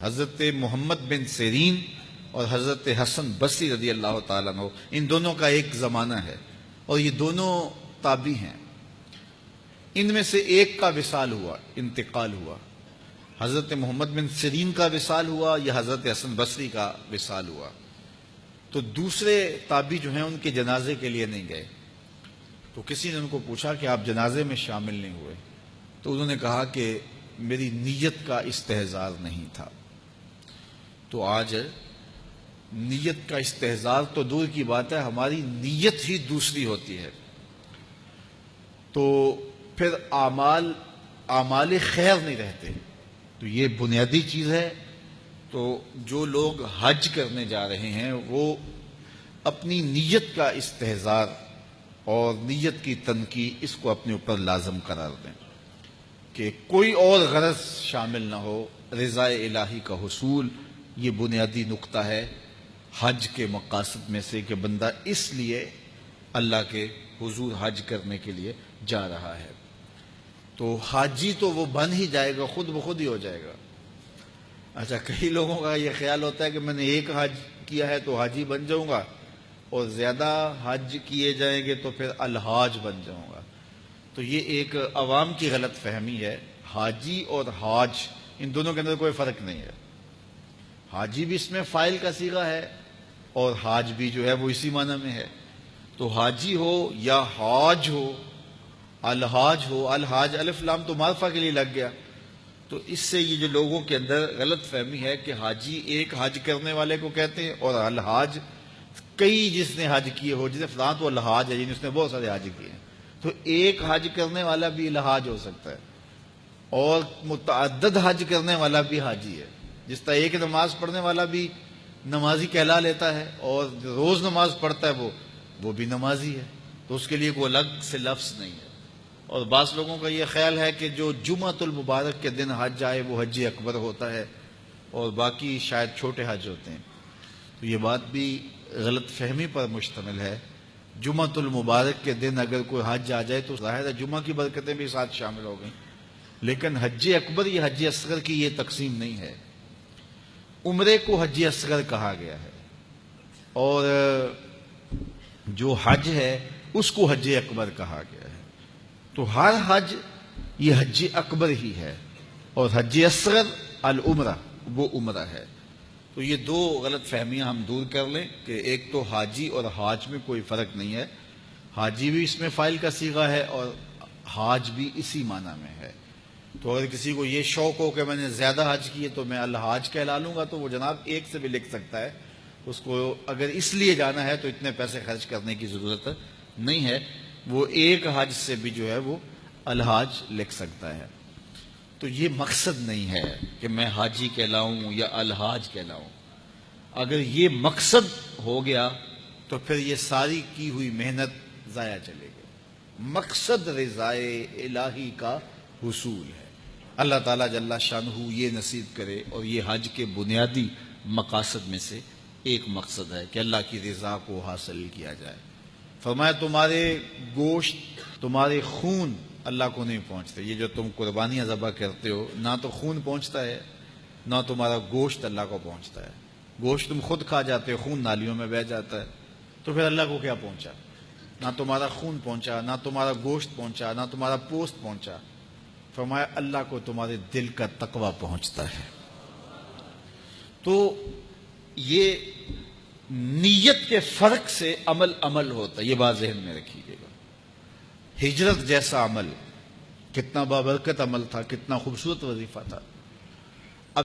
حضرت محمد بن سیرین اور حضرت حسن بصری رضی اللہ تعالیٰ عنہ، ان دونوں کا ایک زمانہ ہے اور یہ دونوں تابعی ہیں۔ ان میں سے ایک کا وصال ہوا، انتقال ہوا، حضرت محمد بن سیرین کا وصال ہوا یا حضرت حسن بصری کا وصال ہوا، تو دوسرے تابعی جو ہیں ان کے جنازے کے لیے نہیں گئے۔ تو کسی نے ان کو پوچھا کہ آپ جنازے میں شامل نہیں ہوئے، تو انہوں نے کہا کہ میری نیت کا استحضار نہیں تھا۔ تو آج نیت کا استحضار تو دور کی بات ہے، ہماری نیت ہی دوسری ہوتی ہے، تو پھر اعمال خیر نہیں رہتے۔ تو یہ بنیادی چیز ہے۔ تو جو لوگ حج کرنے جا رہے ہیں وہ اپنی نیت کا استحضار اور نیت کی تنقید اس کو اپنے اوپر لازم قرار دیں کہ کوئی اور غرض شامل نہ ہو، رضا الہی کا حصول یہ بنیادی نقطہ ہے حج کے مقاصد میں سے، کہ بندہ اس لیے اللہ کے حضور حج کرنے کے لیے جا رہا ہے۔ تو حاجی تو وہ بن ہی جائے گا، خود بخود ہی ہو جائے گا۔ اچھا، کئی لوگوں کا یہ خیال ہوتا ہے کہ میں نے ایک حج کیا ہے تو حاجی بن جاؤں گا، اور زیادہ حج کیے جائیں گے تو پھر الحاج بن جاؤں گا۔ تو یہ ایک عوام کی غلط فہمی ہے۔ حاجی اور حاج ان دونوں کے اندر کوئی فرق نہیں ہے۔ حاجی بھی اس میں فاعل کا صیغہ ہے اور حاج بھی جو ہے وہ اسی معنی میں ہے۔ تو حاجی ہو یا حاج ہو، الحاج ہو، الحاج الف لام تو معرفہ کے لیے لگ گیا۔ تو اس سے یہ جو لوگوں کے اندر غلط فہمی ہے کہ حاجی ایک حج کرنے والے کو کہتے ہیں، اور الحاج کئی جس نے حج کیے ہو، جسے فلاں تو الحاج ہے، یعنی اس نے بہت سارے حج کیے ہیں۔ تو ایک حج کرنے والا بھی الحاج ہو سکتا ہے اور متعدد حج کرنے والا بھی حاجی ہے۔ جس طرح ایک نماز پڑھنے والا بھی نمازی کہلا لیتا ہے اور روز نماز پڑھتا ہے وہ بھی نمازی ہے، تو اس کے لیے کوئی الگ سے لفظ نہیں ہے۔ اور بعض لوگوں کا یہ خیال ہے کہ جو جمعۃ المبارک کے دن حج آئے وہ حج اکبر ہوتا ہے اور باقی شاید چھوٹے حج ہوتے ہیں۔ تو یہ بات بھی غلط فہمی پر مشتمل ہے۔ جمعۃ المبارک کے دن اگر کوئی حج آ جائے تو ظاہر ہے جمعہ کی برکتیں بھی ساتھ شامل ہو گئیں، لیکن حج اکبر یا حج اصغر کی یہ تقسیم نہیں ہے۔ عمرے کو حج اصغر کہا گیا ہے اور جو حج ہے اس کو حج اکبر کہا گیا ہے۔ تو ہر حج یہ حج اکبر ہی ہے، اور حج اصغر العمرہ وہ عمرہ ہے۔ تو یہ دو غلط فہمیاں ہم دور کر لیں کہ ایک تو حاجی اور حاج میں کوئی فرق نہیں ہے، حاجی بھی اس میں فاعل کا صیغہ ہے اور حاج بھی اسی معنی میں ہے۔ تو اگر کسی کو یہ شوق ہو کہ میں نے زیادہ حج کیے تو میں الحاج کہلا لوں گا، تو وہ جناب ایک سے بھی لکھ سکتا ہے۔ اس کو اگر اس لیے جانا ہے تو اتنے پیسے خرچ کرنے کی ضرورت نہیں ہے، وہ ایک حج سے بھی جو ہے وہ الحاج لکھ سکتا ہے۔ تو یہ مقصد نہیں ہے کہ میں حاجی کہلاؤں یا الحاج کہلاؤں۔ اگر یہ مقصد ہو گیا تو پھر یہ ساری کی ہوئی محنت ضائع چلے گی۔ مقصد رضائے الہی کا حصول ہے۔ اللہ تعالیٰ جل شانہ یہ نصیب کرے، اور یہ حج کے بنیادی مقاصد میں سے ایک مقصد ہے کہ اللہ کی رضا کو حاصل کیا جائے۔ فرمایا تمہارے گوشت، تمہارے خون اللہ کو نہیں پہنچتے۔ یہ جو تم قربانیاں ذبح کرتے ہو، نہ تو خون پہنچتا ہے نہ تمہارا گوشت اللہ کو پہنچتا ہے۔ گوشت تم خود کھا جاتے ہو، خون نالیوں میں بہہ جاتا ہے، تو پھر اللہ کو کیا پہنچا؟ نہ تمہارا خون پہنچا، نہ تمہارا گوشت پہنچا، نہ تمہارا پوست پہنچا۔ فرمایا اللہ کو تمہارے دل کا تقوی پہنچتا ہے۔ تو یہ نیت کے فرق سے عمل ہوتا ہے، یہ بات ذہن میں رکھیے گا۔ ہجرت جیسا عمل کتنا بابرکت عمل تھا، کتنا خوبصورت وظیفہ تھا،